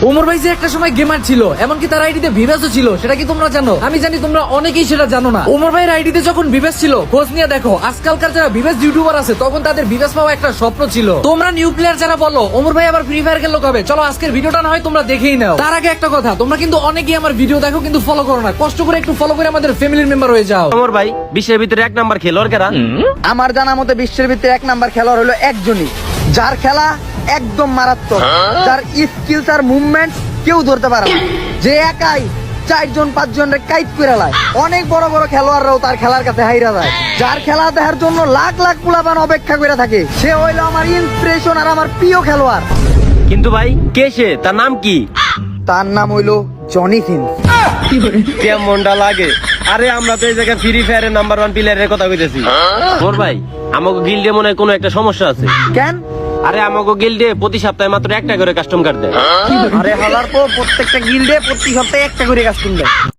ওমর ভাই যে একটা সময় গেমার ছিল, এমনকি তার আইডিতে ভিভাসও ছিল, সেটা কি তোমরা জানো? আমি জানি তোমরা অনেকেই সেটা জানো না। ওমর ভাইয়ের আইডিতে যখন ভিভাস ছিল, খোঁজ নিয়ে দেখো আজকালকার যারা ভিভাস ইউটিউবার আছে তখন তাদের ভিভাস পাওয়া একটা স্বপ্ন ছিল। তোমরা নিউ প্লেয়ার যারা বলো ওমর ভাই আবার ফ্রি ফায়ার খেললো কবে, চলো আজকের ভিডিওটা না হয় তোমরা দেখেই নাও। তার আগে একটা কথা, তোমরা কিন্তু অনেকেই আমার ভিডিও দেখো কিন্তু ফলো করো না, কষ্ট করে একটু ফলো করে আমাদের ফ্যামিলির মেম্বার হয়ে যাও। ওমর ভাই বিশ্বের ভিতরে 1 নাম্বার খেলোয়াড় কেরা? আমার জানা মতে বিশ্বের ভিতরে 1 নাম্বার খেলোয়াড় হলো একজনই, যার খেলা একদম মারাত্মক, যার স্কিলস আর মুভমেন্ট কেউ ধরতে পারে না, যে একাই 4-5 জনের কাইট করে লায়। অনেক বড় বড় খেলোয়াড়রাও তার খেলার কাছে হাইরা যায়, যার খেলা দেখার জন্য লাখ লাখ পোলাপান অপেক্ষা করে থাকে। সে হইলো আমার ইন্সপিরেশন আর আমার প্রিয় খেলোয়াড়। কিন্তু ভাই কে সে, তার নাম কি? তার নাম হইলো জনি সিন্স। কেমনটা লাগে? আরে আমরা তো এই জায়গায় ফ্রি ফায়ারের নাম্বার 1 প্লেয়ারের কথা কইতেছি। ওমর ভাই আমাকে গিল্ডে মনে হয় কোনো একটা সমস্যা আছে। কেন? আরে আমাকে গিল্ডে প্রতি সপ্তাহে মাত্র 1টা করে কাস্টম কার্ড দেয়। আরে হালার পর প্রত্যেকটা গিল্ডে প্রতি সপ্তাহে 1টা করে কাস্টম দেয়।